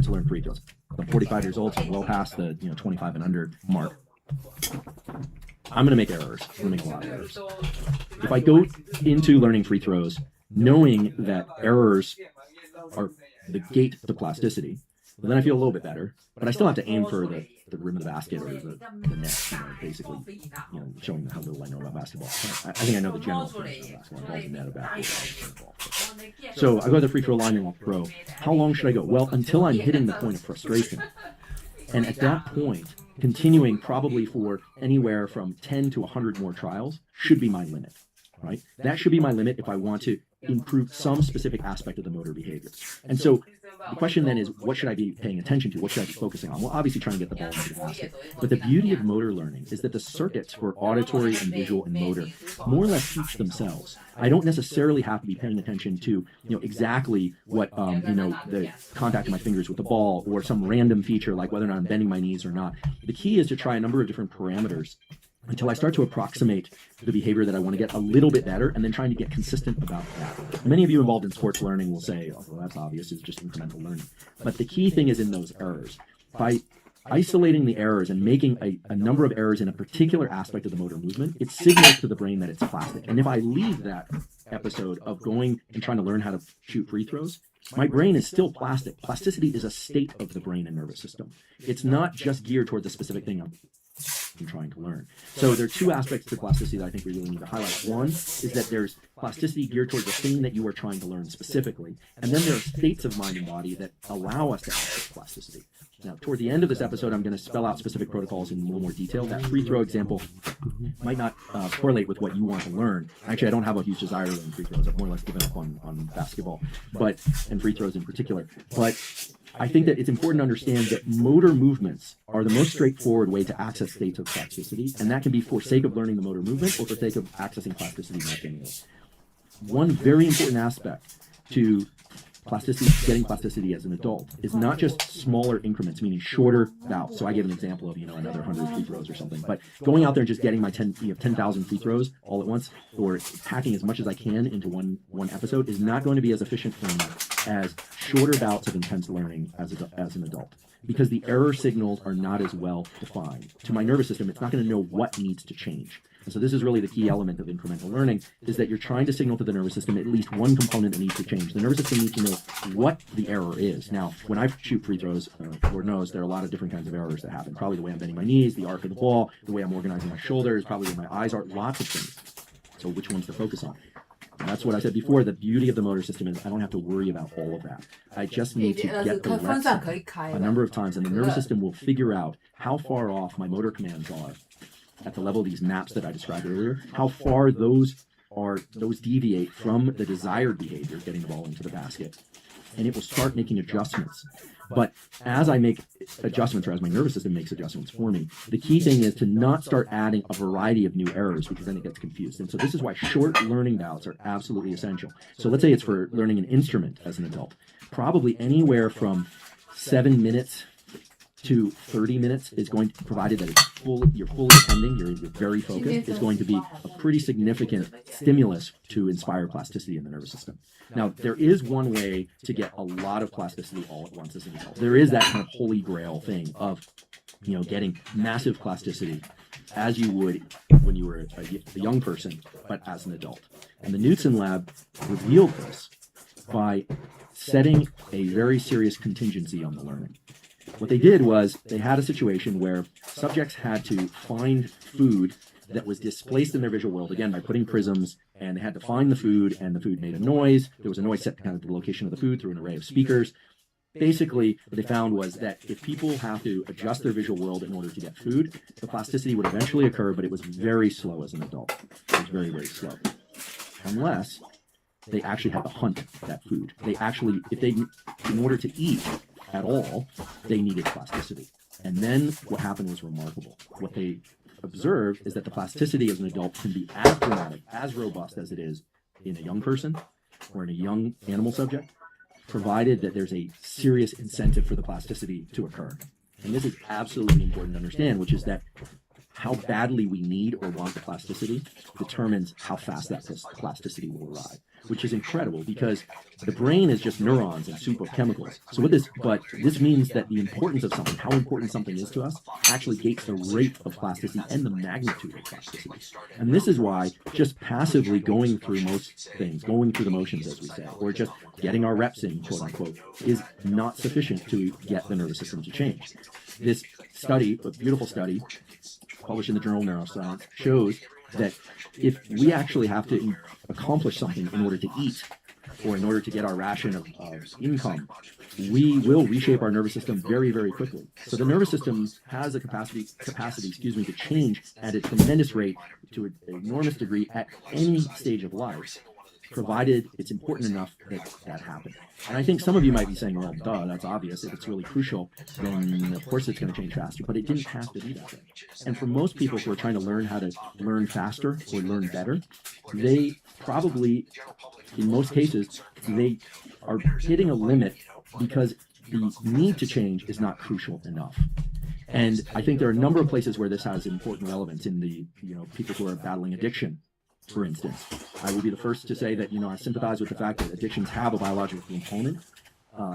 to learn free throws. I'm 45 years old, so I'm well past the 25 and under mark. I'm going to make errors. I'm going to make a lot of errors. If I go into learning free throws knowing that errors are the gate to plasticity, well, then I feel a little bit better. But I still have to aim for the rim of the basket or the net, basically, showing how little I know about basketball. I think I know the general things about basketball. Ball's a net, a basketball. So I go to the free throw line and I'll throw. How long should I go? Well, until I'm hitting the point of frustration. And at that point, continuing probably for anywhere from 10 to 100 more trials should be my limit, right? That should be my limit if I want to improve some specific aspect of the motor behavior. And so the question then is, what should I be paying attention to? What should I be focusing on? Well, obviously trying to get the ball into the basket. But the beauty of motor learning is that the circuits for auditory and visual and motor more or less teach themselves. I don't necessarily have to be paying attention to, exactly what, the contact of my fingers with the ball or some random feature like whether or not I'm bending my knees or not. The key is to try a number of different parameters until I start to approximate the behavior that I want to get a little bit better, and then trying to get consistent about that. Many of you involved in sports learning will say, oh, well, that's obvious, it's just incremental learning. But the key thing is in those errors. By isolating the errors and making a number of errors in a particular aspect of the motor movement, it signals to the brain that it's plastic. And if I leave that episode of going and trying to learn how to shoot free throws, my brain is still plastic. Plasticity is a state of the brain and nervous system. It's not just geared toward the specific thing I'm trying to learn. So there are two aspects to plasticity that I think we really need to highlight. One is that there's plasticity geared toward the thing that you are trying to learn specifically. And then there are states of mind and body that allow us to access plasticity. Now, toward the end of this episode, I'm going to spell out specific protocols in a little more detail. That free throw example might not correlate with what you want to learn. Actually, I don't have a huge desire to learn free throws. I've more or less given up on basketball, and free throws in particular. But I think that it's important to understand that motor movements are the most straightforward way to access states of plasticity, and that can be for sake of learning the motor movement or for sake of accessing plasticity mechanisms. One very important aspect to plasticity, getting plasticity as an adult, is not just smaller increments, meaning shorter bouts. So I give an example of, another 100 free throws or something, but going out there and just getting my 10,000 free throws all at once, or packing as much as I can into one episode, is not going to be as efficient for me as shorter bouts of intense learning as an adult, because the error signals are not as well defined. To my nervous system, it's not going to know what needs to change. And so this is really the key element of incremental learning, is that you're trying to signal to the nervous system at least one component that needs to change. The nervous system needs to know what the error is. Now, when I shoot free throws, Lord knows there are a lot of different kinds of errors that happen. Probably the way I'm bending my knees, the arc of the ball, the way I'm organizing my shoulders, probably where my eyes are, lots of things. So which ones to focus on? And that's what I said before. The beauty of the motor system is I don't have to worry about all of that. I just need to get the reps a number of times, and the nervous system will figure out how far off my motor commands are at the level of these maps that I described earlier, how far those deviate from the desired behavior, getting the ball into the basket, and it will start making adjustments. But as I make adjustments, or as my nervous system makes adjustments for me, the key thing is to not start adding a variety of new errors, because then it gets confused. And so this is why short learning bouts are absolutely essential. So let's say it's for learning an instrument as an adult. Probably anywhere from 7 minutes to 30 minutes is going to, provided that you're fully attending, you're very focused, is going to be a pretty significant stimulus to inspire plasticity in the nervous system. Now, there is one way to get a lot of plasticity all at once as an adult. There is that kind of holy grail thing of, getting massive plasticity as you would when you were a young person, but as an adult. And the Knudsen lab revealed this by setting a very serious contingency on the learning. What they did was they had a situation where subjects had to find food that was displaced in their visual world, again, by putting prisms, and they had to find the food, and the food made a noise. There was a noise set to kind of the location of the food through an array of speakers. Basically, what they found was that if people have to adjust their visual world in order to get food, the plasticity would eventually occur, but it was very slow as an adult. It was very, very slow. Unless they actually had to hunt that food. They actually, in order to eat at all, they needed plasticity. And then what happened was remarkable. What they observed is that the plasticity as an adult can be as dramatic, as robust as it is in a young person or in a young animal subject, provided that there's a serious incentive for the plasticity to occur. And this is absolutely important to understand, which is that how badly we need or want the plasticity determines how fast that plasticity will arrive. which is incredible because the brain is just neurons and soup of chemicals. So but this means that the importance of something, how important something is to us, actually gates the rate of plasticity and the magnitude of plasticity. And this is why just passively going through most things, going through the motions, as we say, or just getting our reps in, quote unquote, is not sufficient to get the nervous system to change. This study, a beautiful study, published in the Journal of Neuroscience, shows that if we actually have to accomplish something in order to eat or in order to get our ration of income, we will reshape our nervous system very, very quickly. So the nervous system has a capacity, to change at a tremendous rate to an enormous degree at any stage of life, provided it's important enough that happens. And I think some of you might be saying, well, duh, that's obvious. If it's really crucial, then of course it's going to change faster. But it didn't have to be that way. And for most people who are trying to learn how to learn faster or learn better, they probably, in most cases, they are hitting a limit because the need to change is not crucial enough. And I think there are a number of places where this has important relevance in the, people who are battling addiction. For instance, I will be the first to say that, I sympathize with the fact that addictions have a biological component.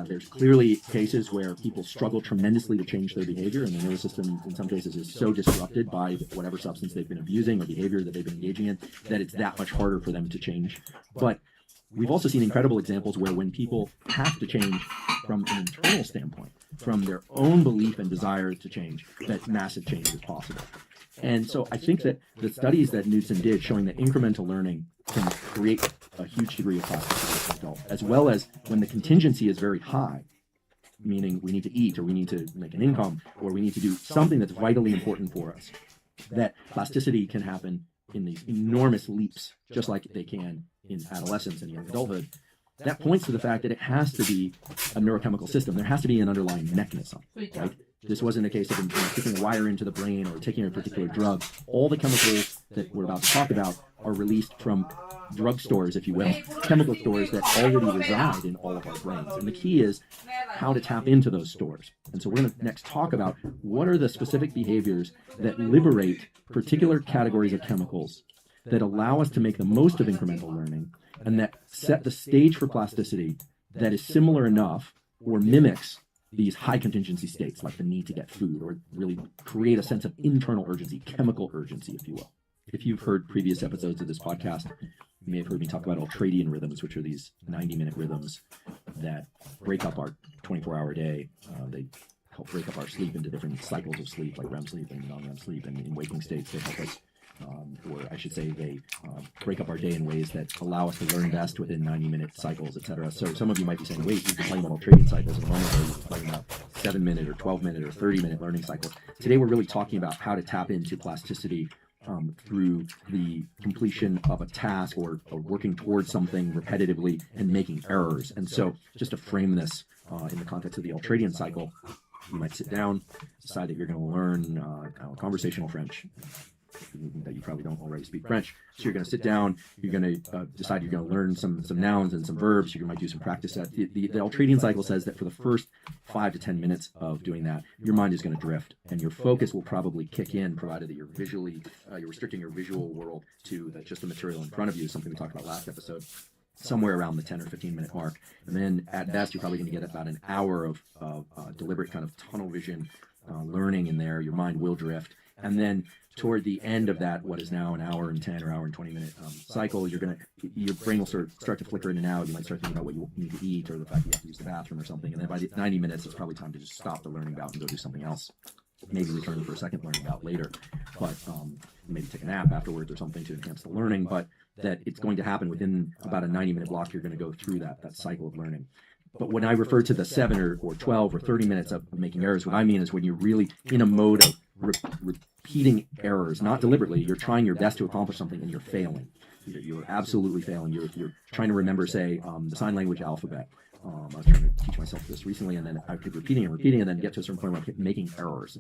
There's clearly cases where people struggle tremendously to change their behavior, and the nervous system, in some cases, is so disrupted by whatever substance they've been abusing or behavior that they've been engaging in that it's that much harder for them to change. But we've also seen incredible examples where when people have to change from an internal standpoint, from their own belief and desire to change, that massive change is possible. And so I think that the studies that Knudsen did showing that incremental learning can create a huge degree of plasticity in adult, as well as when the contingency is very high, meaning we need to eat or we need to make an income or we need to do something that's vitally important for us, that plasticity can happen in these enormous leaps, just like they can in adolescence and young adulthood. That points to the fact that it has to be a neurochemical system. There has to be an underlying mechanism, right? This wasn't a case of sticking a wire into the brain or taking a particular drug. All the chemicals that we're about to talk about are released from drugstores, if you will, chemical stores that already reside in all of our brains. And the key is how to tap into those stores. And so we're going to next talk about what are the specific behaviors that liberate particular categories of chemicals that allow us to make the most of incremental learning and that set the stage for plasticity that is similar enough or mimics these high contingency states, like the need to get food, or really create a sense of internal urgency, chemical urgency, if you will. If you've heard previous episodes of this podcast, you may have heard me talk about ultradian rhythms, which are these 90-minute rhythms that break up our 24-hour day. They help break up our sleep into different cycles of sleep, like REM sleep and non-REM sleep, and in waking states they help us, or I should say they break up our day in ways that allow us to learn best within 90-minute cycles, etc. So some of you might be saying, wait, you've been talking about ultradian cycles, and normally you're talking about 7-minute or 12-minute or 30-minute learning cycles. Today we're really talking about how to tap into plasticity through the completion of a task or working towards something repetitively and making errors. And so just to frame this in the context of the ultradian cycle, you might sit down, decide that you're going to learn conversational French, that you probably don't already speak French. So you're going to sit down, you're going to decide you're going to learn some nouns and some verbs. You might do some practice. The ultradian cycle says that for the first 5 to 10 minutes of doing that, your mind is going to drift and your focus will probably kick in, provided that you're restricting your visual world to just the material in front of you, something we talked about last episode, somewhere around the 10 or 15 minute mark. And then at best, you're probably going to get about an hour of deliberate kind of tunnel vision learning in there. Your mind will drift. And then toward the end of that, what is now an hour and 10 or hour and 20 minute cycle, your brain will start to flicker in and out. You might start thinking about what you need to eat or the fact that you have to use the bathroom or something. And then by the 90 minutes, it's probably time to just stop the learning bout and go do something else. Maybe return for a second learning bout later, but maybe take a nap afterwards or something to enhance the learning. But that it's going to happen within about a 90-minute block. You're going to go through that cycle of learning. But when I refer to the 7 or 12 or 30 minutes of making errors, what I mean is when you're really in a mode of repeating errors, not deliberately. You're trying your best to accomplish something and you're failing. You're absolutely failing. You're trying to remember, say, the sign language alphabet. I was trying to teach myself this recently, and then I keep repeating and then get to a certain point where I keep making errors.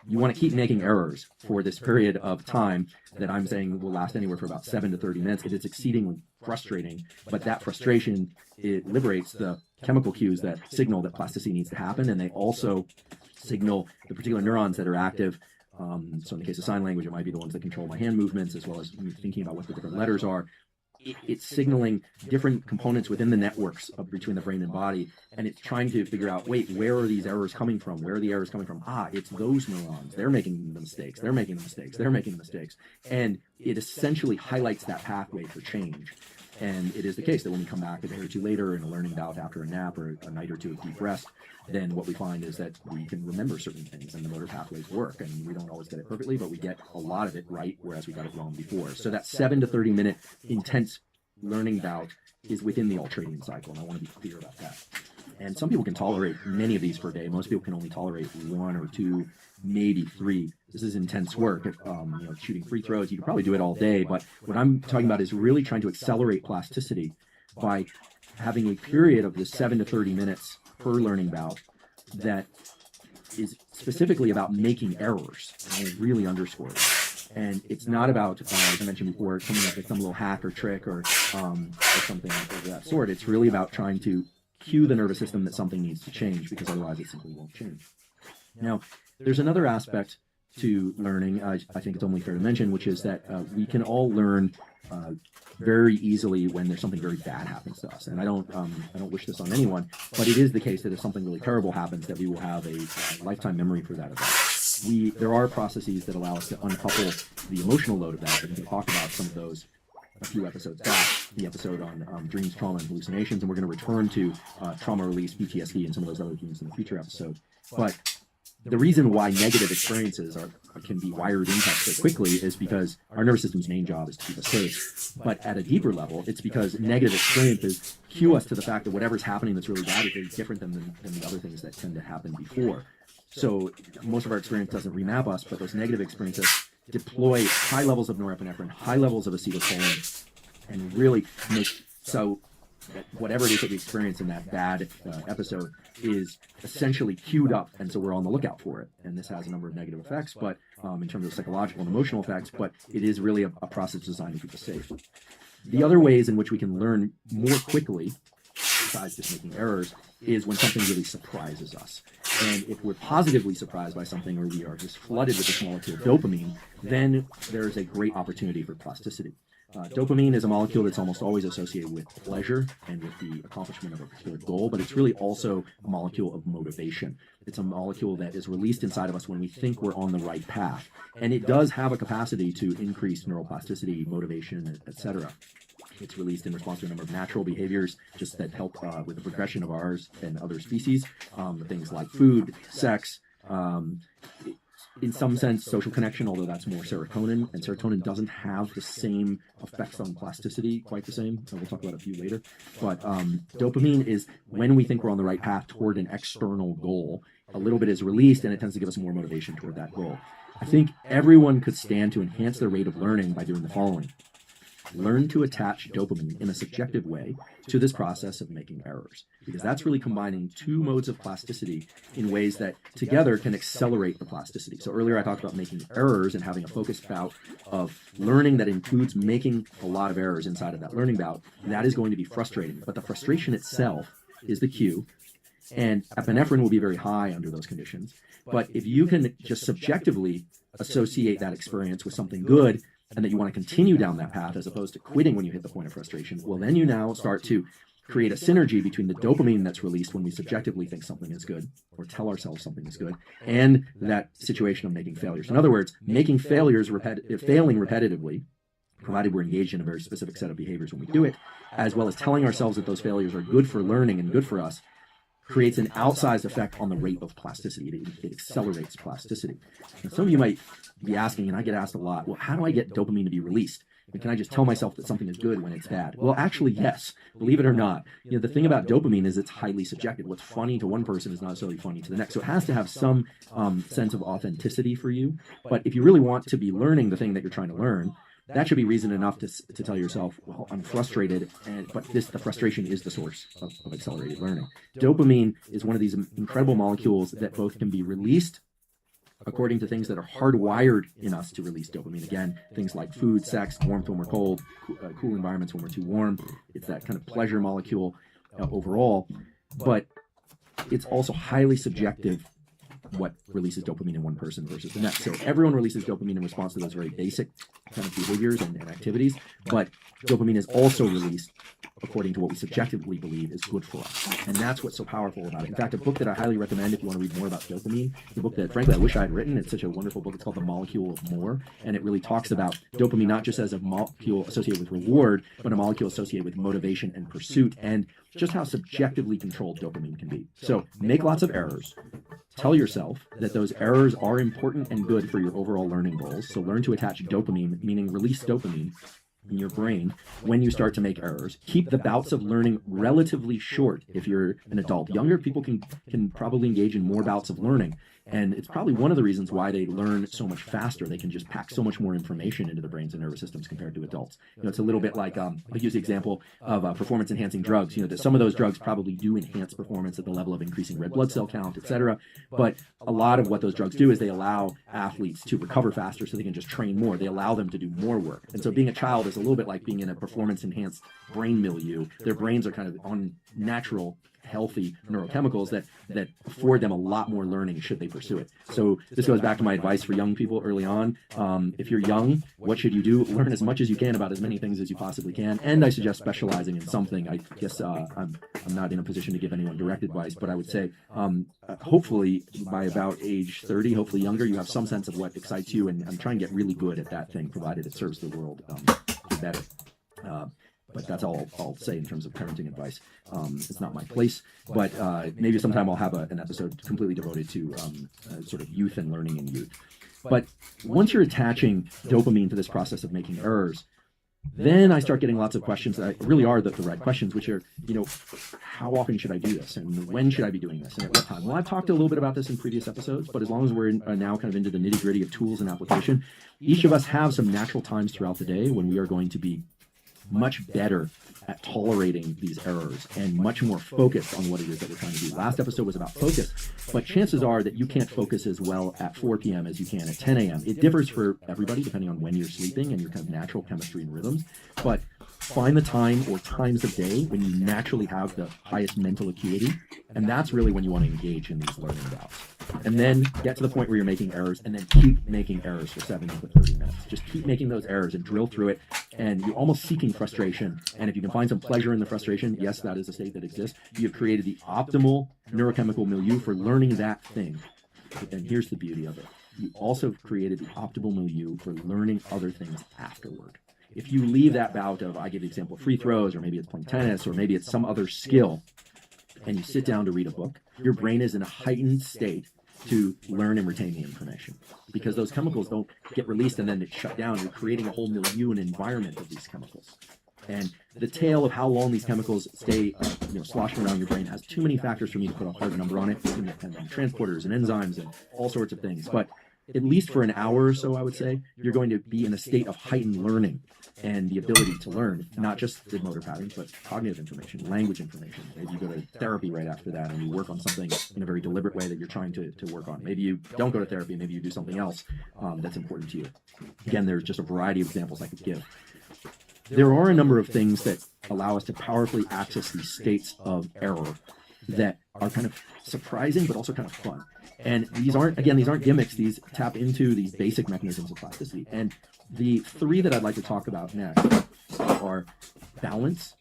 You want to keep making errors for this period of time that I'm saying will last anywhere for about 7 to 30 minutes. It is exceedingly frustrating, but that frustration, it liberates the chemical cues that signal that plasticity needs to happen, and they also signal the particular neurons that are active. So in the case of sign language, it might be the ones that control my hand movements, as well as me thinking about what the different letters are. it's signaling different components within the networks between the brain and body, and it's trying to figure out, wait, where are these errors coming from? Where are the errors coming from? It's those neurons. They're making the mistakes. They're making the mistakes. They're making the mistakes. And it essentially highlights that pathway for change. And it is the case that when we come back a day or two later in a learning bout after a nap or a night or two of deep rest, then what we find is that we can remember certain things and the motor pathways work. And we don't always get it perfectly, but we get a lot of it right, whereas we got it wrong before. So that 7 to 30 minute intense learning bout is within the ultradian cycle, and I want to be clear about that. And some people can tolerate many of these per day. Most people can only tolerate 1 or 2, maybe 3. This is intense work. If, shooting free throws, you could probably do it all day. But what I'm talking about is really trying to accelerate plasticity by having a period of the 7 to 30 minutes per learning bout that is specifically about making errors. And I really underscore that. And it's not about, as I mentioned before, coming up with some little hack or trick or something of that sort. It's really about trying to cue the nervous system that something needs to change, because otherwise it simply won't change. Now, there's another aspect to learning, I think it's only fair to mention, which is that we can all learn very easily when there's something very bad happens to us. And I don't wish this on anyone, but it is the case that if something really terrible happens, that we will have a lifetime memory for that event. There are processes that allow us to uncouple the emotional load of that, and we can talk about some of those a few episodes back, the episode on dreams, trauma, and hallucinations, and we're going to return to trauma release, PTSD, and some of those other themes in the future episode. But the reason why negative experiences can be wired into us so quickly is because our nervous system's main job is to keep us safe. But at a deeper level, it's because negative experiences cue us to the fact that whatever's happening that's really bad is very different than the other things that tend to happen before. So most of our experience doesn't remap us, but those negative experiences deploy high levels of norepinephrine, high levels of acetylcholine, and really make so that whatever it is that we experience in that bad episode is essentially queued up, and so we're on the lookout for it. And this has a number of negative effects, but in terms of psychological and emotional effects, but it is really a process designed to keep us safe. The other ways in which we can learn more quickly, besides just making errors, is when something really surprises us. And if we're positively surprised by something, or we are just flooded with this molecule dopamine, then there's a great opportunity for plasticity. Dopamine is a molecule that's almost always associated with pleasure and with the accomplishment of a particular goal, but it's really also a molecule of motivation. It's a molecule that is released inside of us when we think we're on the right path. And it does have a capacity to increase neuroplasticity, motivation, etc. It's released in response to a number of natural behaviors just that help with the progression of ours and other species, things like food, sex, in some sense, social connection, although that's more serotonin, and serotonin doesn't have the same effects on plasticity, quite the same. We'll talk about a few later. But dopamine is when we think we're on the right path toward an external goal, a little bit is released, and it tends to give us more motivation toward that goal. I think everyone could stand to enhance their rate of learning by doing the following. Learn to attach dopamine in a subjective way to this process of making errors, because that's really combining two modes of plasticity in ways that together can accelerate the plasticity. So earlier I talked about making errors and having a focused bout of learning that includes making a lot of errors inside of that learning bout. That is going to be frustrating, but the frustration itself is the cue, and epinephrine will be very high under those conditions. But if you can just subjectively associate that experience with something good, and that you want to continue down that path as opposed to quitting when you hit the point of frustration, well, then you now start to create a synergy between the dopamine that's released when we subjectively think something is good or tell ourselves something is good, and that situation of making failures. In other words, making failures, failing repetitively, provided we're engaged in a very specific set of behaviors when we do it, as well as telling ourselves that those failures are good for learning and good for us, creates an outsized effect on the rate of plasticity. It accelerates plasticity. And some of you might be asking, and I get asked a lot, well, how do I get dopamine to be released? And can I just tell myself that something is good when it's bad? Well, actually, yes. Believe it or not. The thing about dopamine is it's highly subjective. What's funny to one person is not necessarily funny to the next. So it has to have some sense of authenticity for you. But if you really want to be learning the thing that you're trying to learn, that should be reason enough to tell yourself, well, I'm frustrated, but the frustration is the source of accelerated learning. Dopamine is one of these incredible molecules that both can be released according to things that are hardwired in us to release dopamine. Again, things like food, sex, warmth when we're cold, cool environments when we're too warm. It's that kind of pleasure molecule overall. But it's also highly subjective what releases dopamine in one person versus the next. So everyone releases dopamine in response to those very basic kind of behaviors and activities, but dopamine is also released according to what we subjectively believe is good for us. And that's what's so powerful about it. In fact, a book that I highly recommend if you want to read more about dopamine, the book that frankly I wish I had written, it's such a wonderful book, it's called The Molecule of More, and it really talks about dopamine not just as a molecule associated with reward, but a molecule associated with motivation and pursuit, and just how subjectively controlled dopamine can be. So make lots of errors. Tell yourself that those errors are important and good for your overall learning goals. So learn to attach dopamine, meaning release dopamine in your brain when you start to make errors. Keep the bouts of learning relatively short if you're an adult. Younger people can probably engage in more bouts of learning. And it's probably one of the reasons why they learn so much faster. They can just pack so much more information into the brains and nervous systems compared to adults. It's a little bit like, I'll use the example of performance-enhancing drugs. That some of those drugs probably do enhance performance at the level of increasing red blood cell count, et cetera. But a lot of what those drugs do is they allow athletes to recover faster so they can just train more. They allow them to do more work. And so being a child is a little bit like being in a performance-enhanced brain milieu. Their brains are kind of on natural, healthy neurochemicals that afford them a lot more learning should they pursue it. So this goes back to my advice for young people early on. If you're young, what should you do? Learn as much as you can about as many things as you possibly can. And I suggest specializing in something. I guess I'm not in a position to give anyone direct advice, but I would say hopefully by about age 30, hopefully younger, you have some sense of what excites you, and try and get really good at that thing, provided it serves the world better. But that's all I'll say in terms of parenting advice. It's not my place, but maybe sometime I'll have an episode completely devoted to sort of youth and learning in youth. But once you're attaching dopamine to this process of making errors, then I start getting lots of questions that really are the right questions, which are, how often should I do this? And when should I be doing this? And at what time? Well, I've talked a little bit about this in previous episodes, but as long as we're now kind of into the nitty-gritty of tools and application, each of us have some natural times throughout the day when we are going to be much better at tolerating these errors and much more focused on what it is that we're trying to do. Last episode was about focus, but chances are that you can't focus as well at 4 p.m. as you can at 10 a.m. It differs for everybody depending on when you're sleeping and your kind of natural chemistry and rhythms, but find the time or times of day when you naturally have the highest mental acuity, and that's really when you want to engage in these learning bouts. And then get to the point where you're making errors, and then keep making errors for 7 to 30 minutes. Just keep making those errors and drill through it, and you're almost seeking frustration. And if you can find some pleasure in the frustration, yes, that is a state that exists. You have created the optimal neurochemical milieu for learning that thing. But then here's the beauty of it. You also created the optimal milieu for learning other things afterward. If you leave that bout of, I give the example of free throws, or maybe it's playing tennis, or maybe it's some other skill, and you sit down to read a book, your brain is in a heightened state to learn and retain the information, because those chemicals don't get released and then it's shut down. You're creating a whole milieu and environment of these chemicals. And the tale of how long these chemicals stay sloshing around your brain has too many factors for me to put a hard number on it, and transporters and enzymes and all sorts of things. But at least for an hour or so, I would say, you're going to be in a state of heightened learning and the ability to learn, not just the motor patterns, but cognitive information, language information. Maybe you go to therapy right after that and you work on something in a very deliberate way that you're trying to work on. Maybe you don't go to therapy, maybe you do something else that's important to you. Again, there's just a variety of examples I could give. There are a number of things that allow us to powerfully access these states of error that are kind of surprising, but also kind of fun. And these aren't gimmicks. These tap into these basic mechanisms of plasticity. And the 3 that I'd like to talk about next are balance,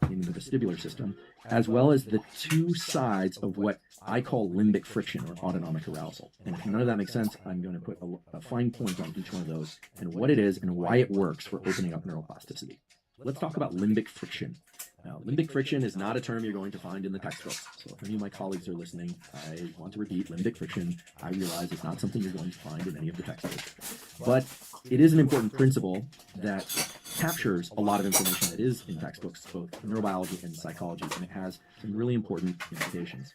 meaning the vestibular system, as well as the 2 sides of what I call limbic friction or autonomic arousal. And if none of that makes sense, I'm going to put a fine point on each one of those and what it is and why it works for opening up neuroplasticity. Let's talk about limbic friction. Now, limbic friction is not a term you're going to find in the textbooks. So if any of my colleagues are listening, I want to repeat, limbic friction, I realize it's not something you're going to find in any of the textbooks. But it is an important principle that captures a lot of information that is in textbooks, both neurobiology and psychology, and it has some really important implications.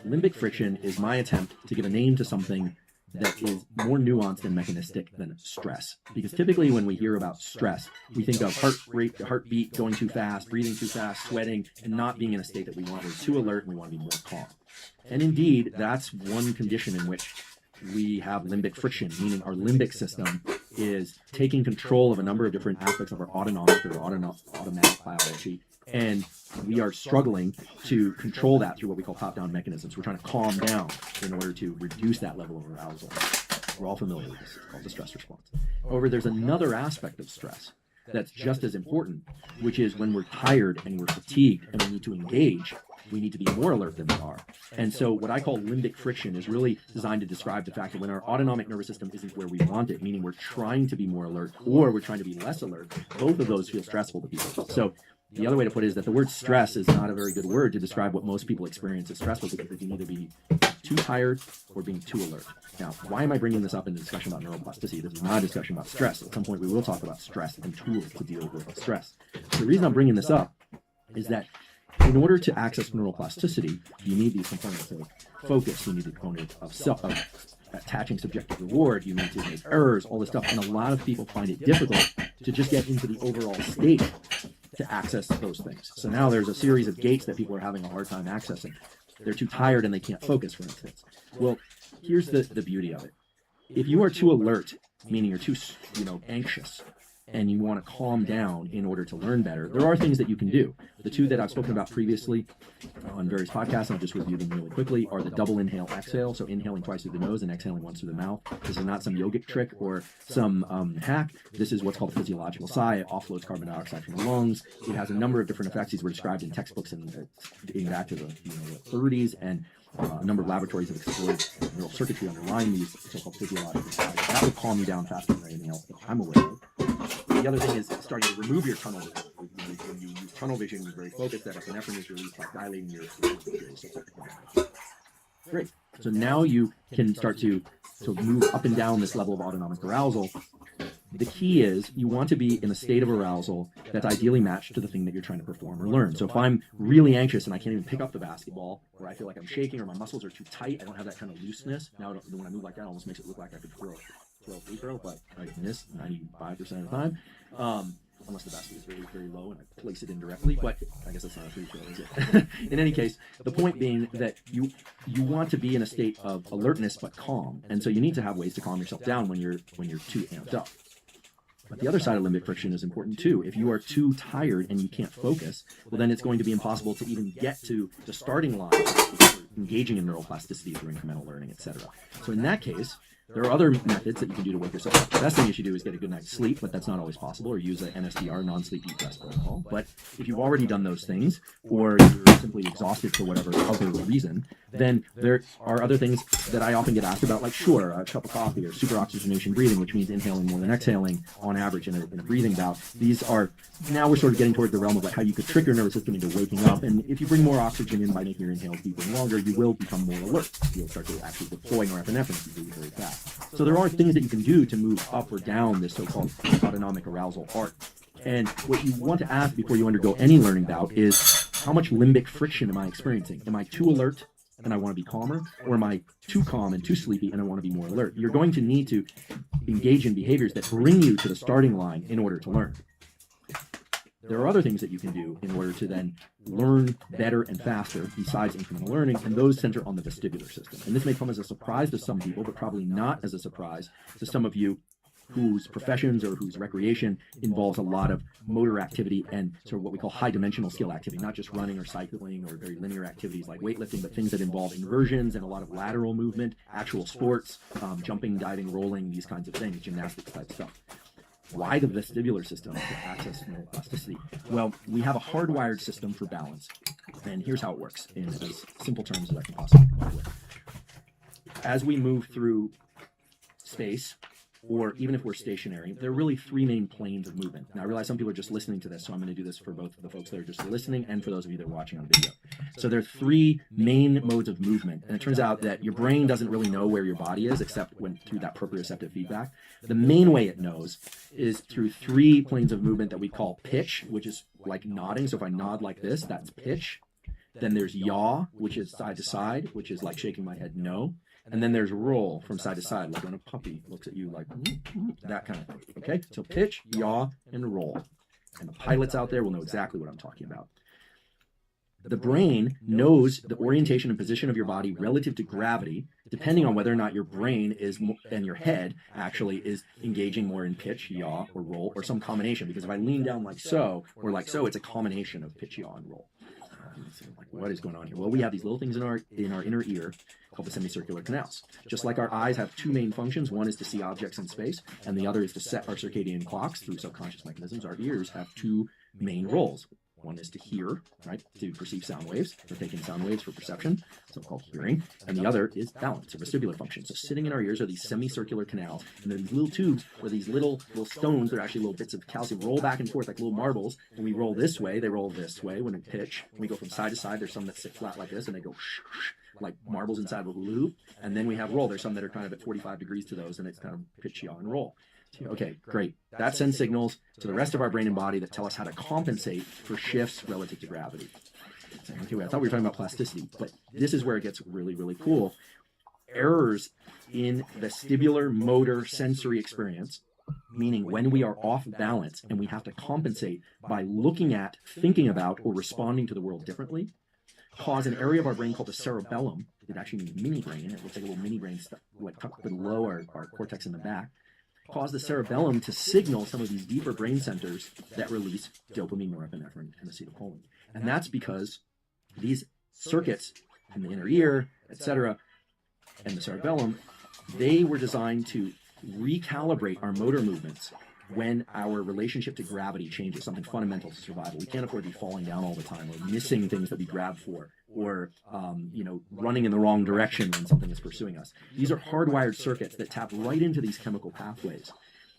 Limbic friction is my attempt to give a name to something that is more nuanced and mechanistic than stress. Because typically when we hear about stress, we think of heart rate, heartbeat going too fast, breathing too fast, sweating, and not being in a state that we want. We're too alert and we want to be more calm. And indeed, that's one condition in which we have limbic friction, meaning our limbic system is taking control of a number of different aspects of our autonomic or automatic biology. And we are struggling to control that through what we call top-down mechanisms. We're trying to calm down in order to reduce that level of arousal. We're all familiar with this. It's called the stress response. However, there's another aspect of stress that's just as important, which is when we're tired and we're fatigued and we need to engage, we need to be more alert than we are. And so what I call limbic friction is really designed to describe the fact that when our autonomic nervous system isn't where we want it, meaning we're trying to be more alert or we're trying to be less alert, both of those feel stressful to people. So the other way to put it is that the word stress is not a very good word to describe what most people experience as stressful, because they can either be too tired or being too alert. Now, why am I bringing this up in the discussion about neuroplasticity? This is not a discussion about stress. At some point, we will talk about stress and tools to deal with stress. The reason I'm bringing this up is that in order to access neuroplasticity, you need these components of focus. You need the component of attaching subjective reward. You need to make errors, all this stuff. And a lot of people find it difficult to just get into the overall state to access those things. So now there's a series of gates that people are having a hard time accessing. They're too tired and they can't focus, for instance. Well, here's the beauty of it. If you are too alert, meaning you're too anxious, and you want to calm down in order to learn better, there are things that you can do. The two that I've spoken about previously on various podcasts, and I'll just review them really quickly, are the double inhale exhale, so inhaling twice through the nose and exhaling once through the mouth. This is not some yogic trick or some hack. This is what's called a physiological sigh. It offloads carbon dioxide from the lungs. It has a number of different effects. These were described in textbooks dating back to the 30s, and a number of laboratories have explored neural circuitry underlying these so-called physiological sighs. That will calm you down faster than anything else that I'm aware of. The other thing is starting to remove your tunnel vision. When you use tunnel vision, you're very focused. That epinephrine is released by dilating your Great. So now you can start to move up and down this level of autonomic arousal. The key is you want to be in a state of arousal that's ideally matched to the thing that you're trying to perform or learn. So if I'm really anxious and I can't even pick up the basketball, or I feel like I'm shaking, or my muscles are too tight, I don't have that kind of looseness. Now when I move like that, it almost makes it look like I could throw a free throw, but I miss 95% of the time. Unless the basket is very, very low and I place it indirectly, but I guess that's not a free throw, is it? In any case, the point being that you want to be in a state of alertness but calm, and so you need to have ways to calm yourself down when you're too amped up. But the other side of limbic friction is important too. If you are too tired and you can't focus, well, then it's going to be impossible to even get to the starting line for engaging in neuroplasticity through incremental learning, etc. So in that case, there are other methods that you can do to wake yourself up. The best thing you should do is get a good night's sleep, but that's not always possible, or use an NSDR, non-sleep deep rest protocol. But if you've already done those things, or you're simply exhausted for whatever other reason, then there are other things that I often get asked about, like, sure, a cup of coffee, or superoxygenation breathing, which means inhaling more than exhaling on average in a breathing bout. These are, now we're sort of getting toward the realm of like how you could trick your nervous system into waking up. And if you bring more oxygen in by making your inhales deeper and longer, you will become more alert. You'll start to actually deploy norepinephrine if you breathe very fast. So there are things that you can do to move up or down this so-called autonomic arousal arc. And what you want to ask before you undergo any learning bout is, how much limbic friction am I experiencing? Am I too alert and I want to be calmer? Or am I too calm and too sleepy and I want to be more alert? You're going to need to engage in behaviors that bring you to the starting line in order to learn. There are other things that you can do in order to then learn better and faster besides incremental learning, and those center on the vestibular system. And this may come as a surprise to some people, but probably not as a surprise to some of you whose professions or whose recreation involves a lot of motor activity and sort of what we call high dimensional skill activity, not just running or cycling or very linear activities like weightlifting, but things that involve inversions and a lot of lateral movement, actual sports, jumping, diving, rolling, these kinds of things, gymnastics type stuff. Why the vestibular system to access neuroplasticity? Well, we have a hardwired system for balance, and here's how it works in as simple terms as I can possibly come up with. As we move through space, or even if we're stationary, there are really three main planes of movement. Now, I realize some people are just listening to this, so I'm going to do this for both the folks that are just listening and for those of you that are watching on video. So there are three main modes of movement, and it turns out that your brain doesn't really know where your body is except through that proprioceptive feedback. The main way it knows is through three planes of movement that we call pitch, which is like nodding. So if I nod like this, that's pitch. Then there's yaw, which is side to side, which is like shaking my head no. And then there's roll from side to side, like when a puppy looks at you like that kind of thing. Okay, so pitch, yaw, and roll. And the pilots out there will know exactly what I'm talking about. The brain knows the orientation and position of your body relative to gravity, depending on whether or not your brain is, and your head actually is engaging more in pitch, yaw, or roll, or some combination. Because if I lean down like so, or like so, it's a combination of pitch, yaw, and roll. Like, what is going on here? Well, we have these little things in our inner ear called the semicircular canals. Just like our eyes have two main functions, one is to see objects in space, and the other is to set our circadian clocks through subconscious mechanisms. Our ears have two main roles. One is to hear, right, to perceive sound waves. We're taking sound waves for perception, so-called hearing. And the other is balance, a vestibular function. So sitting in our ears are these semicircular canals, and they're these little tubes where these little stones, they're actually little bits of calcium, roll back and forth like little marbles. And we roll this way, they roll this way. When we pitch, we go from side to side. There's some that sit flat like this, and they go like marbles inside of a loop. And then we have roll. There's some that are kind of at 45 degrees to those, and it's kind of pitch, yaw, and roll. Okay, great. That sends signals to the rest of our brain and body that tell us how to compensate for shifts relative to gravity. Okay, I thought we were talking about plasticity, but this is where it gets really, really cool. Errors in vestibular motor sensory experience, meaning when we are off balance and we have to compensate by looking at, thinking about, or responding to the world differently, cause an area of our brain called the cerebellum. It actually means mini brain. It looks like a little mini brain stuff, like tucked below our cortex in the back. Cause the cerebellum to signal some of these deeper brain centers that release dopamine, norepinephrine, and acetylcholine. And that's because these circuits in the inner ear, etc., and the cerebellum, they were designed to recalibrate our motor movements when our relationship to gravity changes, something fundamental to survival. We can't afford to be falling down all the time or missing things that we grab for, or running in the wrong direction when something is pursuing us. These are hardwired circuits that tap right into these chemical pathways.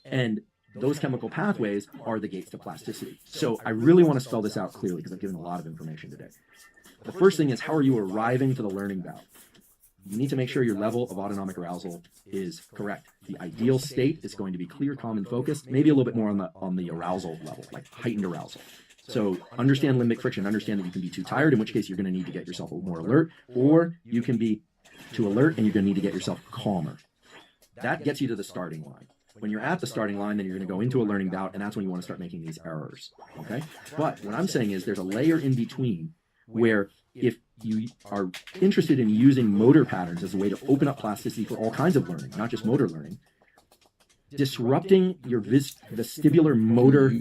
And those chemical pathways are the gates to plasticity. So I really want to spell this out clearly because I've given a lot of information today. The first thing is, how are you arriving to the learning bout? You need to make sure your level of autonomic arousal is correct. The ideal state is going to be clear, calm, and focused, maybe a little bit more on the arousal level, like heightened arousal. So understand limbic friction, understand that you can be too tired, in which case you're going to need to get yourself more alert, or you can be too alert and you're going to need to get yourself calmer. That gets you to the starting line. When you're at the starting line, then you're going to go into a learning bout, and that's when you want to start making these errors, okay? But what I'm saying is there's a layer in between where if you are interested in using motor patterns as a way to open up plasticity for all kinds of learning, not just motor learning, disrupting your vestibular motor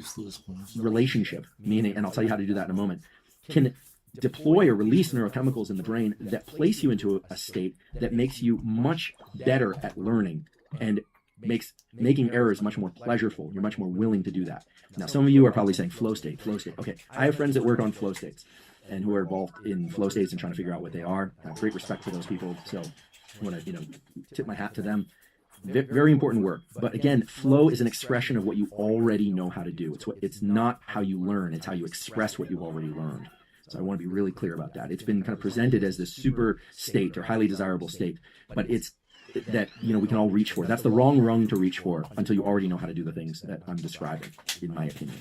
relationship, meaning, and I'll tell you how to do that in a moment, can deploy or release neurochemicals in the brain that place you into a state that makes you much better at learning and makes making errors much more pleasurable. You're much more willing to do that. Now, some of you are probably saying flow state, flow state. Okay, I have friends that work on flow states and who are involved in flow states and trying to figure out what they are. I have great respect for those people, so I want to tip my hat to them. Very important work. But again, flow is an expression of what you already know how to do. It's not how you learn, it's how you express what you've already learned. So I want to be really clear about that. It's been kind of presented as this super state or highly desirable state, but it's that we can all reach for. That's the wrong rung to reach for until you already know how to do the things that I'm describing, in my opinion.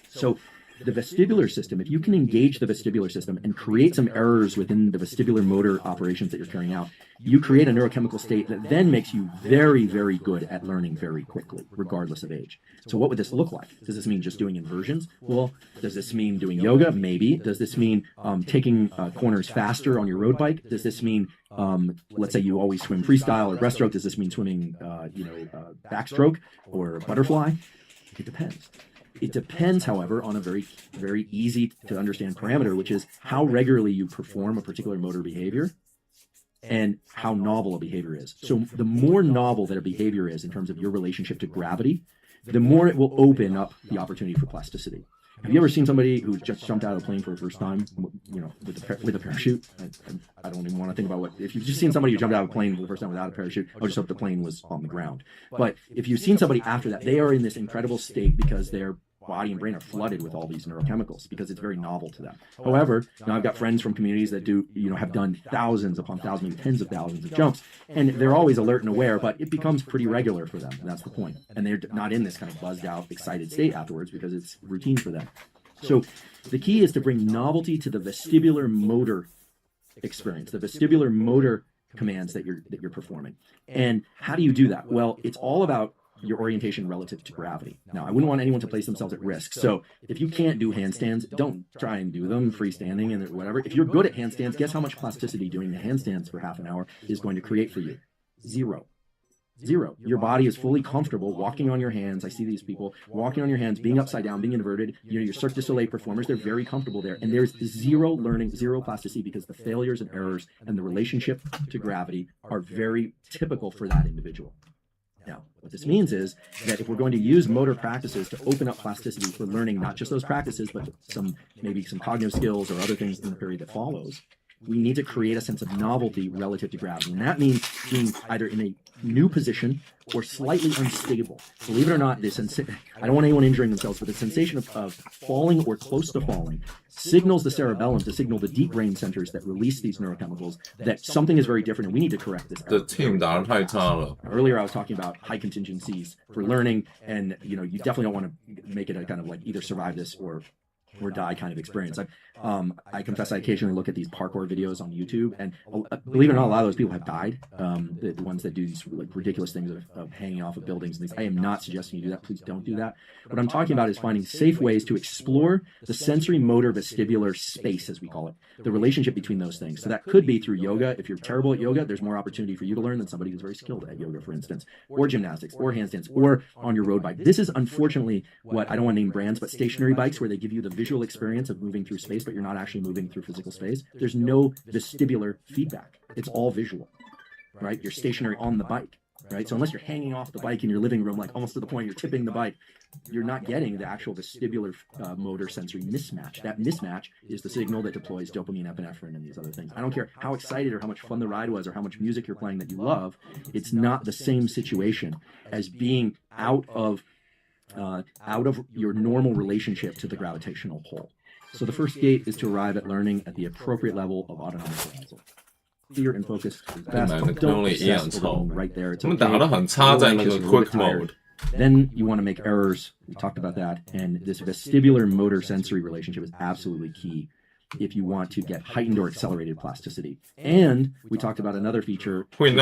So the vestibular system, if you can engage the vestibular system and create some errors within the vestibular motor operations that you're carrying out, you create a neurochemical state that then makes you very, very good at learning very quickly, regardless of age. So what would this look like? Does this mean just doing inversions? Well, does this mean doing yoga? Maybe. Does this mean taking corners faster on your road bike? Does this mean, let's say you always swim freestyle or breaststroke? Does this mean swimming, backstroke or butterfly? It depends. It depends, however, on a very, very easy to understand parameter, which is how regularly you perform a particular motor behavior and how novel a behavior is. So the more novel that a behavior is in terms of your relationship to gravity, the more it will open up the opportunity for plasticity. Have you ever seen somebody who just jumped out of a plane for the first time, with a parachute? I don't even want to think about if you've just seen somebody who jumped out of a plane for the first time without a parachute, I just hope the plane was on the ground. But if you've seen somebody after that, they are in this incredible state because their body and brain are flooded with all these neurochemicals because it's very novel to them. However, I've got friends from communities that have done thousands upon thousands, maybe tens of thousands of jumps, and they're always alert and aware, but it becomes pretty regular for them, and that's the point. And they're not in this kind of buzzed out, excited state afterwards because it's routine for them. So the key is to bring novelty to the vestibular motor experience, the vestibular motor commands that you're performing. And how do you do that? Well, it's all about your orientation relative to gravity. Now, I wouldn't want anyone to place themselves at risk. So if you can't do handstands, don't try and do them freestanding and whatever. If you're good at handstands, guess how much plasticity doing the handstands for half an hour is going to create for you? Zero. Zero. Your body is fully comfortable walking on your hands. I see these people walking on your hands, being upside down, being inverted. You know, your Cirque du Soleil performers, they're very comfortable there. And there's zero learning, zero plasticity because the failures and errors and the relationship to gravity are very typical for that individual. Now, what this means is that if we're going to use motor practices to open up plasticity for learning not just those practices, but maybe some cognitive skills or other things in the period that follows, we need to create a sense of novelty relative to gravity. And that means being either in a new position or slightly unstable. Believe it or not, I don't want anyone injuring themselves, but the sensation of falling or close to falling signals the cerebellum to signal the deep brain centers that release these neurochemicals that something is very different and we need to correct this. The team 打得太差了。 Earlier I was talking about high contingencies for learning, and you definitely don't want to make it a kind of like either survive this or die kind of experience. I confess I occasionally look at these parkour videos on YouTube, and believe it or not, a lot of those people have died. The ones that do these like ridiculous things of hanging off of buildings and things. I am not suggesting you do that. Please don't do that. What I'm talking about is finding safe ways to explore the sensory motor vestibular space, as we call it, the relationship between those things. So that could be through yoga. If you're terrible at yoga, there's more opportunity for you to learn than somebody who's very skilled at yoga, for instance, or gymnastics, or handstands, or on your road bike. This is unfortunately what, I don't want to name brands, but stationary bikes where they give you the visual experience of moving through space, but you're not actually moving through physical space. There's no vestibular feedback. It's all visual, right? You're stationary on the bike, right? So unless you're hanging off the bike in your living room, like almost to the point you're tipping the bike, you're not getting the actual vestibular motor sensory mismatch. That mismatch is the signal that deploys dopamine, epinephrine, and these other things. I don't care how excited or how much fun the ride was or how much music you're playing that you love. It's not the same situation as being out of your normal relationship to the gravitational pull. So the first gate is to arrive at learning at the appropriate level of autonomic arousal. Clear and focused is best. Don't obsess over right there. It's 他们打得很差在那个 quick mode。 Then you want to make errors. We talked about that. And this vestibular motor sensory relationship is absolutely key if you want to get heightened or accelerated plasticity. And we talked about another feature. 会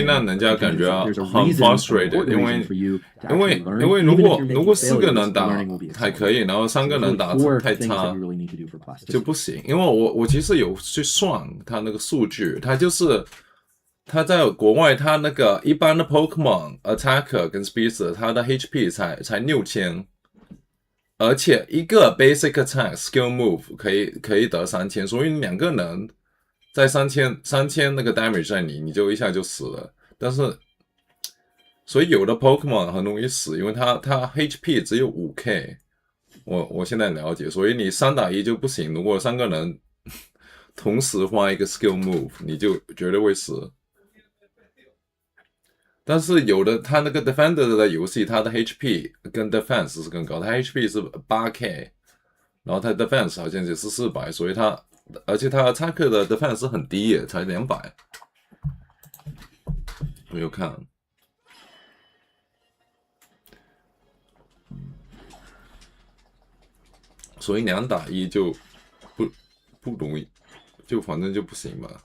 让人家感觉很 frustrated， 因为如果4个人打还可以，然后3个人打太差就不行。因为我其实有去算他那个数据，他就是他在国外，他那个一般的 Pokemon Attacker 跟 Speedster， 他的 HP 才6000。 而且一个 basic attack skill move 可以得3000，所以2个人在3000那个 damage 在你就一下就死了。但是，所以有的 Pokemon 很容易死，因为它 HP 只有 5k。我现在了解，所以你3打1就不行。如果3个人同时花一个 skill move， 你就绝对会死。 但是有的他那个 Defender 的游戏，他的 HP 跟 Defense 是更高，他 HP 是 8k， 然后他 Defense 好像也是400，所以而且他 Attacker 的 Defense 很低耶，才200。我有看，所以2打1就不容易，就反正就不行吧。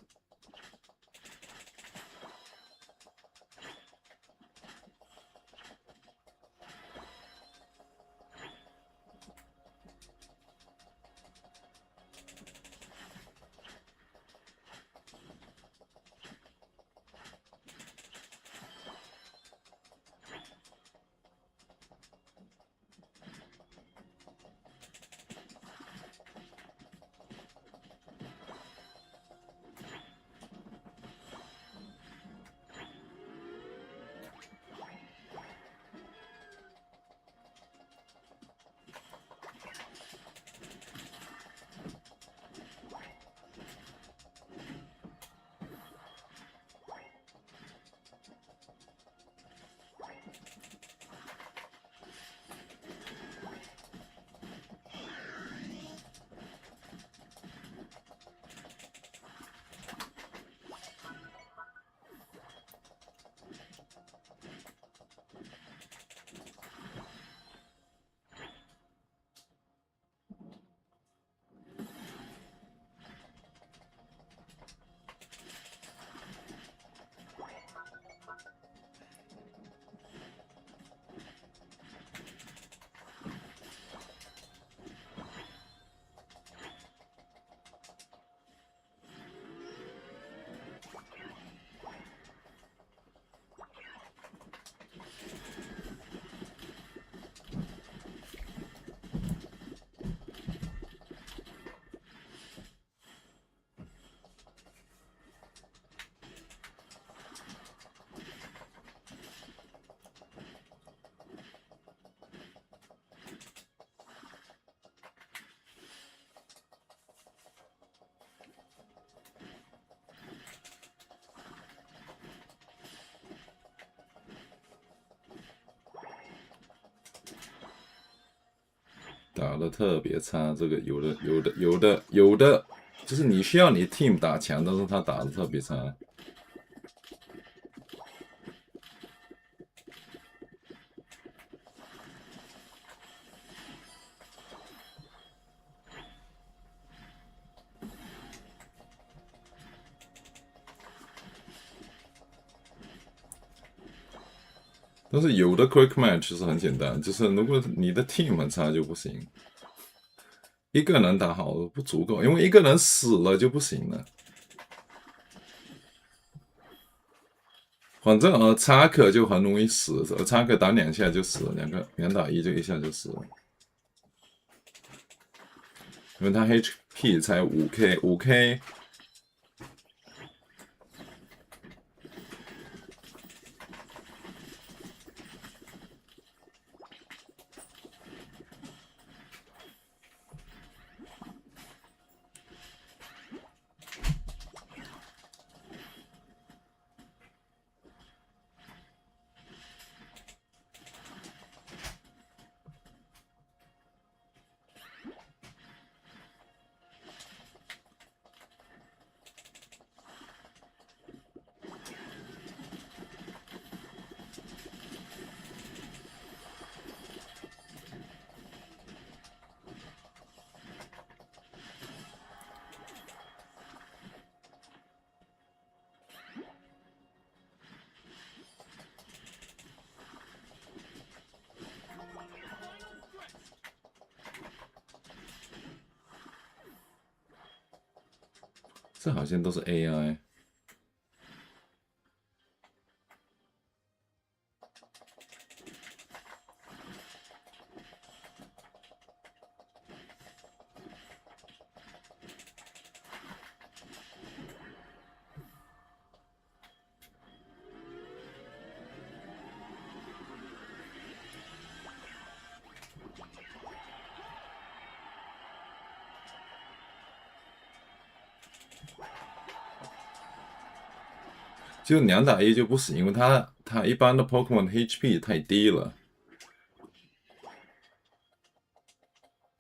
打得特别差，这个有的，就是你需要你 team 打强，但是他打得特别差。但是有的 quick match 是很简单，就是如果你的 team 很差就不行，一个人打好不足够，因为一个人死了就不行了。反正插克就很容易死，插克打2下就死了，2打1就1下就死了，因为他 HP 才5K。这好像都是 AI。就2打1就不行，因为他一般的 Pokemon HP 太低了。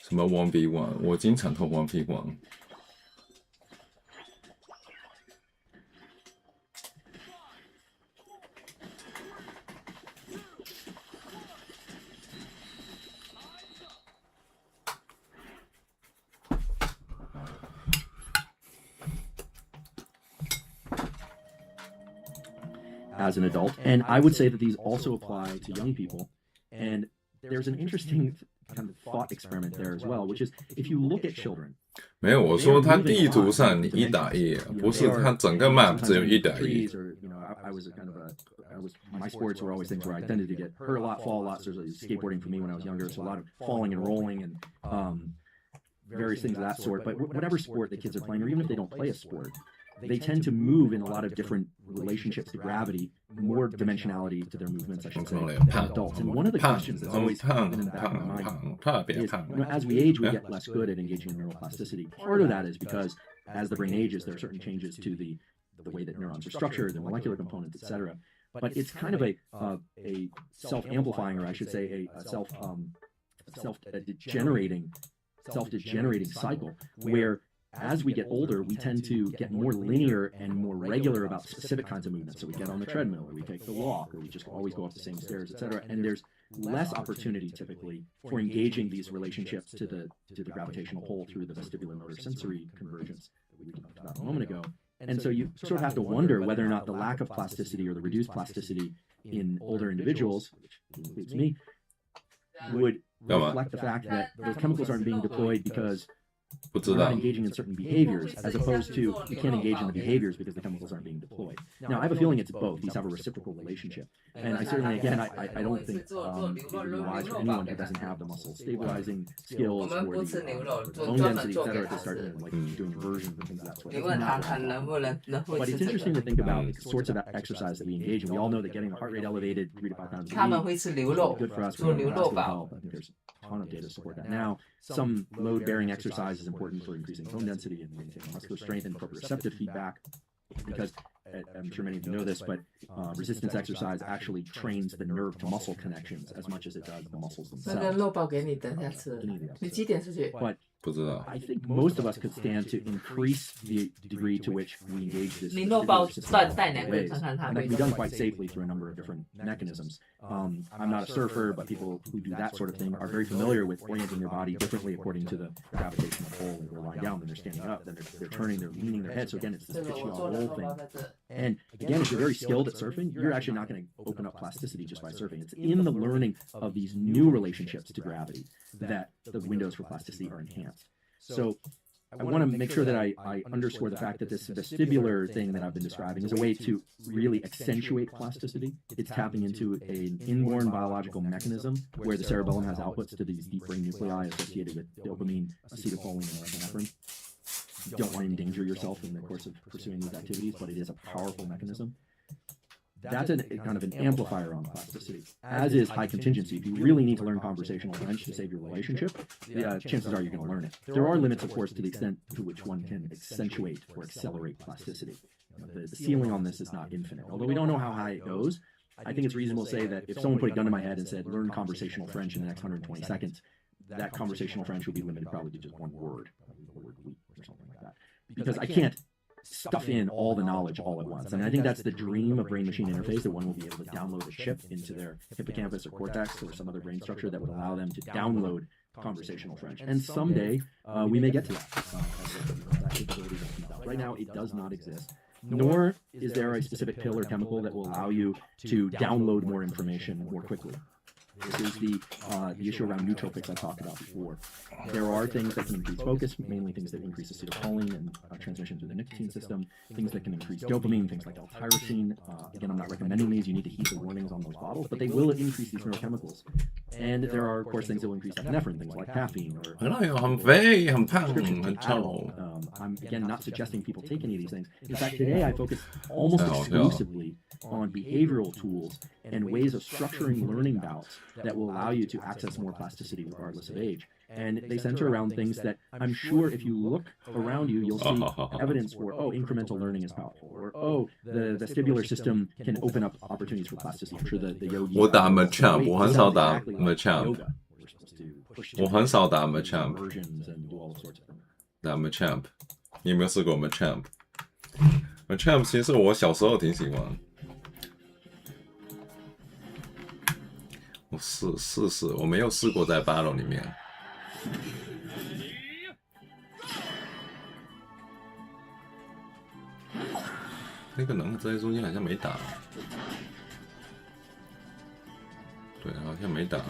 什么 1v1， 我经常投 1v1。As an adult. And I would say that these also apply to young people. And there's an interesting kind of thought experiment there as well, which is if you look at children. 没有，我说他地图上你1打1，不是他整个 map 只有1打1。My sports were always things where I tended to get hurt a lot, fall a lot. So there's skateboarding for me when I was younger, so a lot of falling and rolling and various things of that sort. But whatever sport the kids are playing, or even if they don't play a sport, they tend to move in a lot of different relationships to gravity, more dimensionality to their movements, I should say, than adults. And one of the questions that's always been in the back of my mind is, as we age, we get less good at engaging in neuroplasticity. Part of that is because as the brain ages, there are certain changes to the way that neurons are structured, the molecular components, etc. But it's kind of a self-amplifying, or I should say, a self-degenerating cycle where as we get older, we tend to get more linear and more regular about specific kinds of movements. So we get on the treadmill, or we take the walk, or we just always go up the same stairs, etc. And there's less opportunity typically for engaging these relationships to the gravitational pull through the vestibular motor sensory convergence that we talked about a moment ago. And so you sort of have to wonder whether or not the lack of plasticity or the reduced plasticity in older individuals, which includes me, would reflect the fact that those chemicals aren't being deployed because we're not engaging in certain behaviors, as opposed to you can't engage in the behaviors because the chemicals aren't being deployed. Now, I have a feeling it's both. These have a reciprocal relationship. And I certainly, again, I don't think it would be wise for anyone who doesn't have the muscle stabilizing skills or the bone density, et cetera, to start doing inversions and things of that sort. But it's interesting to think about the sorts of exercise that we engage in. We all know that getting the heart rate elevated 3 to 5 times a week is good for us. For health. I think there's a ton of data to support that. Now, some load-bearing exercise is important for increasing bone density and maintaining muscular strength and proprioceptive feedback, because I'm sure many of you know this, but resistance exercise actually trains the nerve to muscle connections as much as it does the muscles 那个 themselves. 肉包给你，等一下吃。你几点出去？ But 不知道。 I think most of us could stand to increase the degree to which we engage this. 你肉包 system 带两个人 ways. 看看它 And 可 that 以 can be 弄 done 到 quite safely through a number of different mechanisms. I'm not a surfer, but people who do that sort of thing are very familiar with orienting their body differently according to the gravitational pull. They're lying down, then they're standing up, then they're turning, they're leaning their head. So again, it's this 这个 pitchy 我 on 做了 roll 肉 thing. 包在这。 And again, if you're very skilled at surfing, you're actually not going to open up plasticity just by surfing. It's in the learning of these new relationships to gravity that the windows for plasticity are enhanced. So I want to make sure that I underscore the fact that this vestibular thing that I've been describing is a way to really accentuate plasticity. It's tapping into an inborn biological mechanism where the cerebellum has outputs to these deep brain nuclei associated with dopamine, acetylcholine, and norepinephrine. You don't want to endanger yourself in the course of pursuing these activities, but it is a powerful mechanism. That's kind of an amplifier on plasticity, as is high contingency. If you really need to learn conversational French to save your relationship, chances are you're going to learn it. There are limits, of course, to the extent to which one can accentuate or accelerate plasticity. The ceiling on this is not infinite. Although we don't know how high it goes, I think it's reasonable to say that if someone put a gun to my head and said, learn conversational French in the next 120 seconds, that conversational French would be limited probably to just one word, probably the word weep or something like that. Because I can't stuff in all the knowledge all at once. And I think that's the dream of brain-machine interface, that one will be able to download a chip into their hippocampus or cortex or some other brain structure that would allow them to download conversational French. And someday we may get to that. That capability that comes out. Right now, it does not exist. Nor is there a specific pill or chemical that will allow you to download more information more quickly. This is the issue around nootropics I talked about before. There are things that can increase focus, mainly things that increase acetylcholine and transmission through the nicotine system, things that can increase dopamine, things like L-tyrosine. Again, I'm not recommending these. You need to heed the warnings on those bottles, but they will increase these neurochemicals. And there are, of course, things that will increase epinephrine, things like caffeine. Or 很肥，很胖，很丑。 I'm, again, not suggesting people take any of these things. In fact, today I focus almost exclusively on behavioral tools and ways of structuring learning bouts that will allow you to access more plasticity regardless of age. And they center around things that I'm sure if you look around you, you'll see evidence for, oh, incremental learning is powerful, or, oh, the vestibular system can open up opportunities for plasticity. I'm sure the yogi... 我打 Machamp， 我很少打 Machamp， 我很少打 Machamp， 打 Machamp， 你有没有试过 Machamp？Machamp 其实我小时候挺喜欢。我试试，我没有试过在 Battle 里面。那个能在中间好像没打，对，好像没打。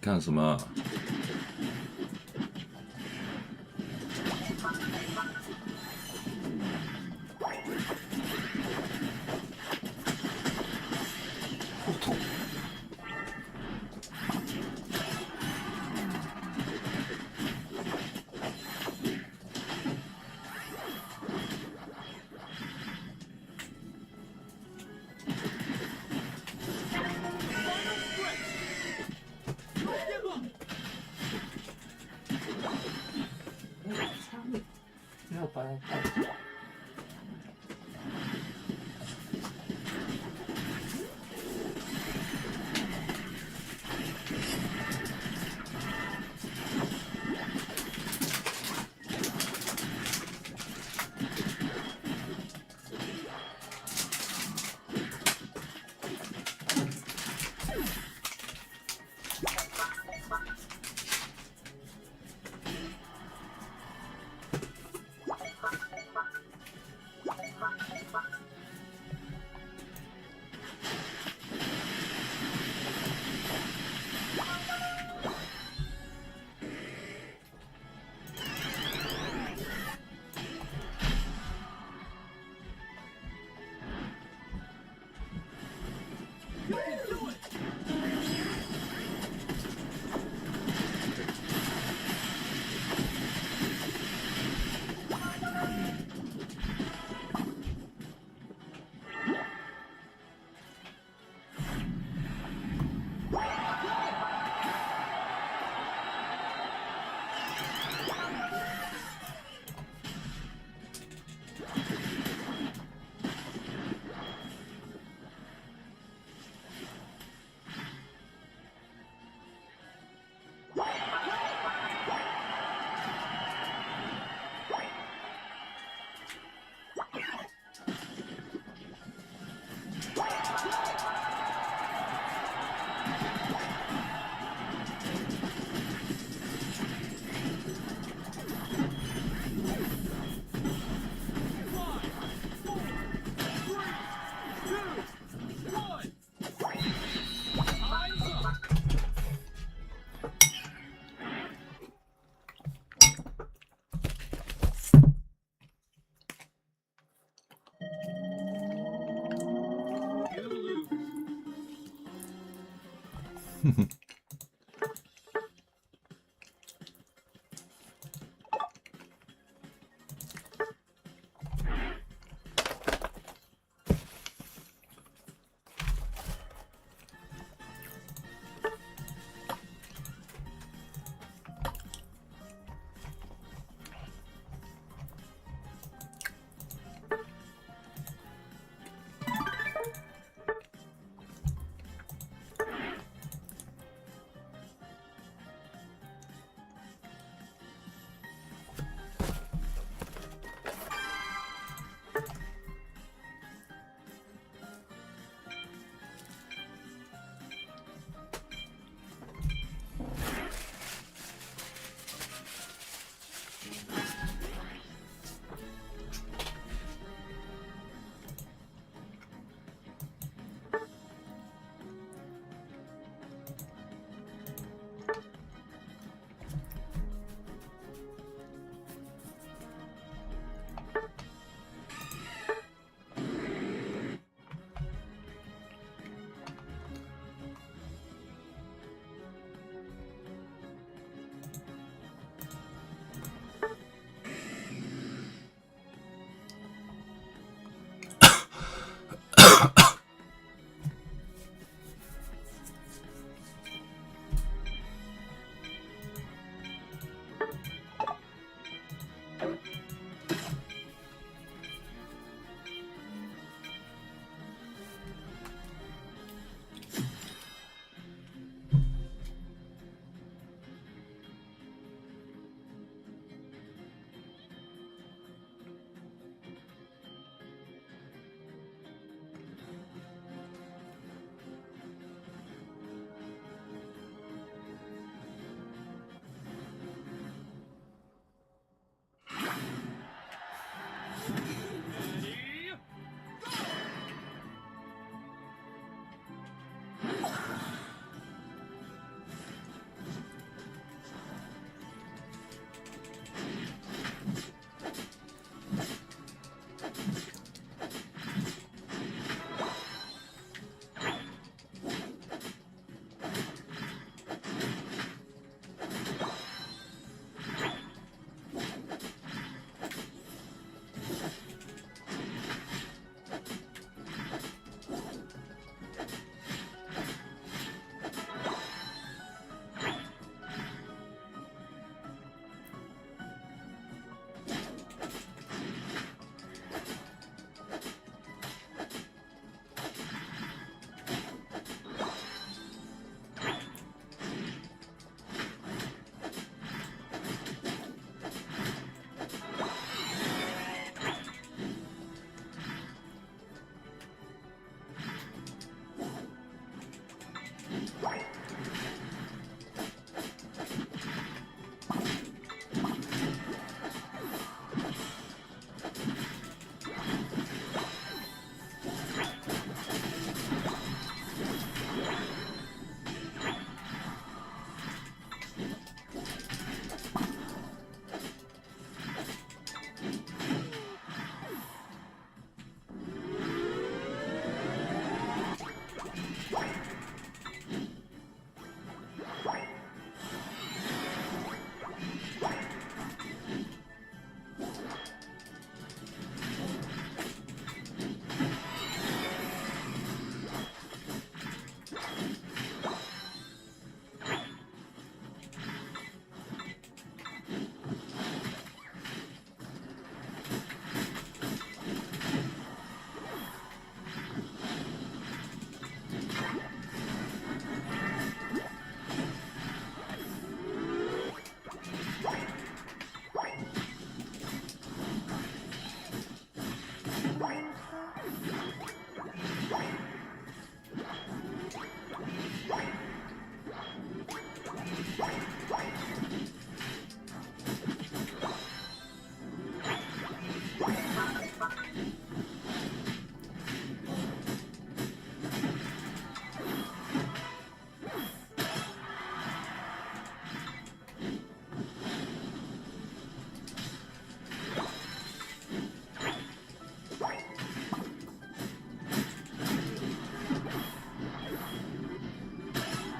干什么？没有把它带出来。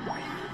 Wow.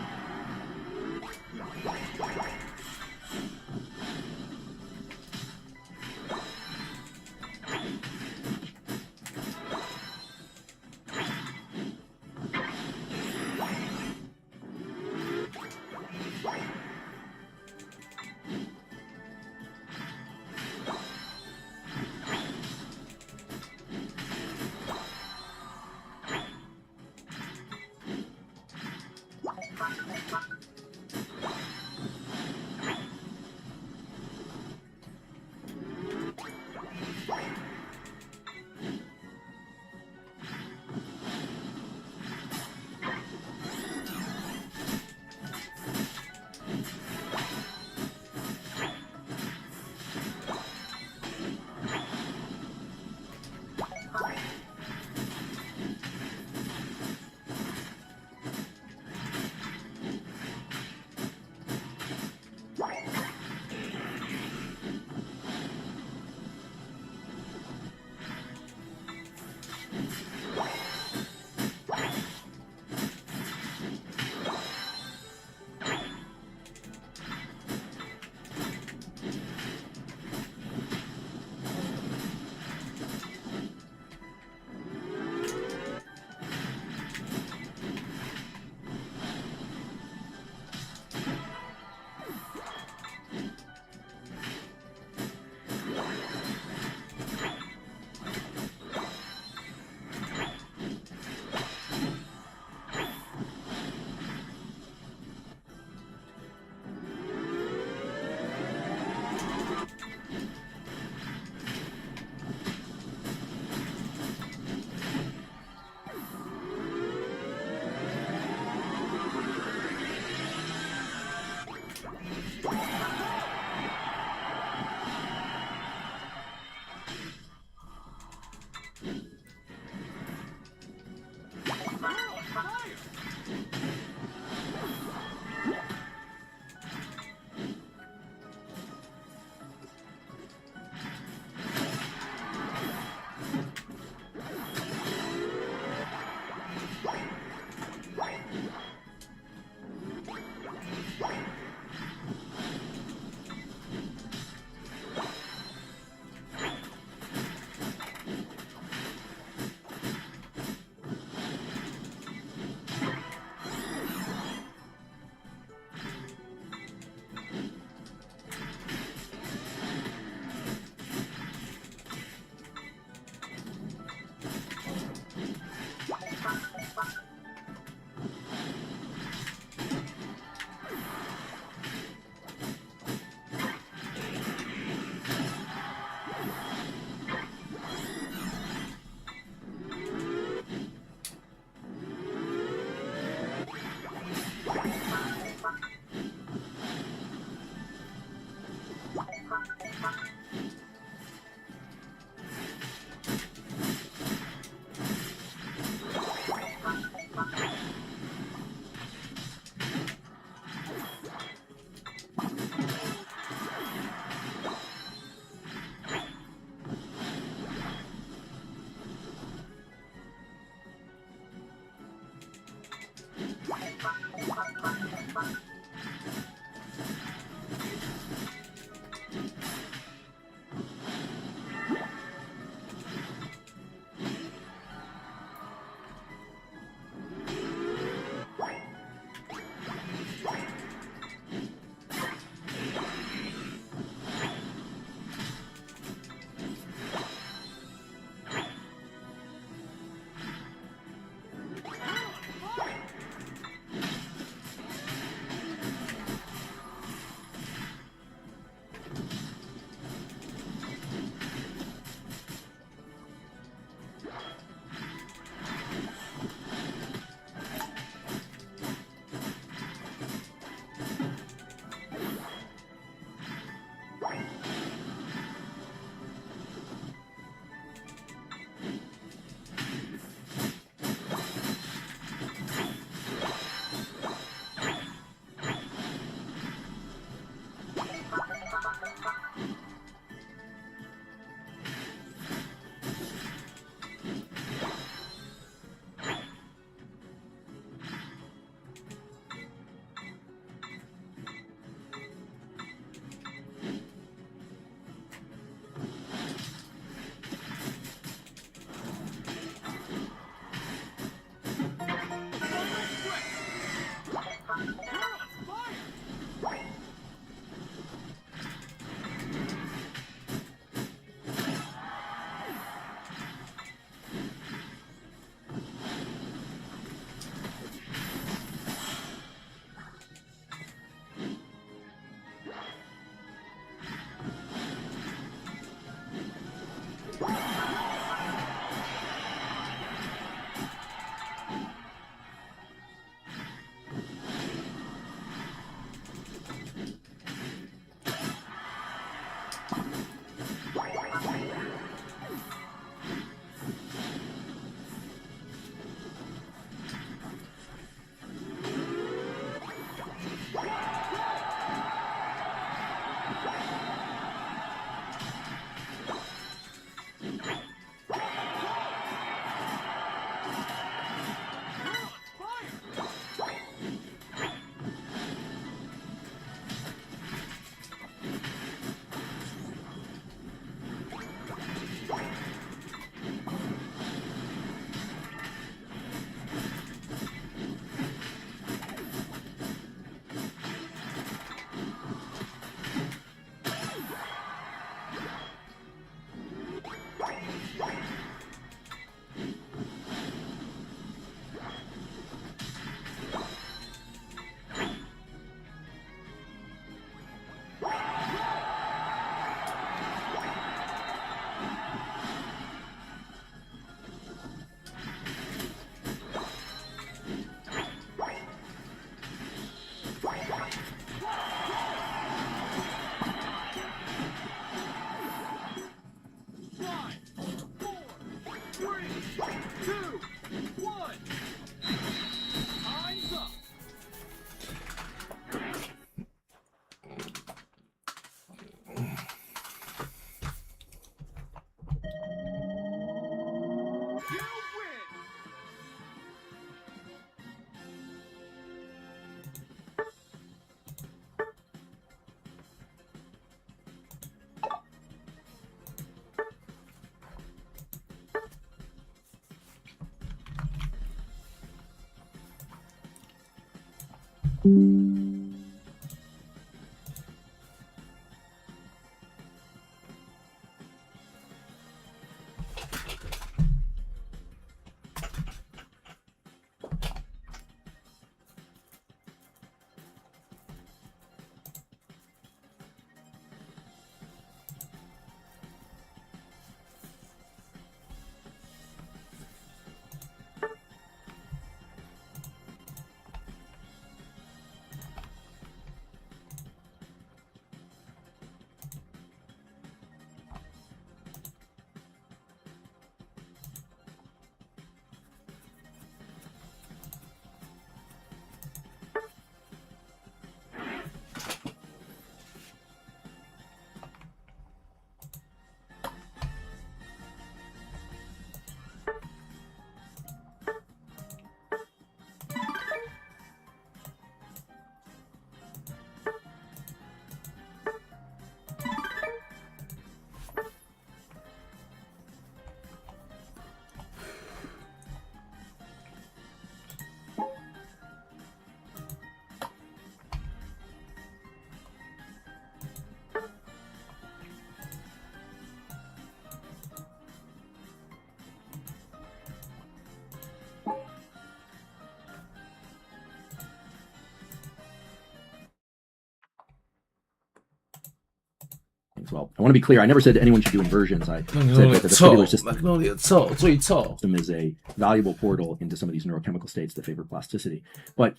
Well, I want to be clear. I never said anyone should do inversions. I said that the vestibular system is a valuable portal into some of these neurochemical states that favor plasticity. But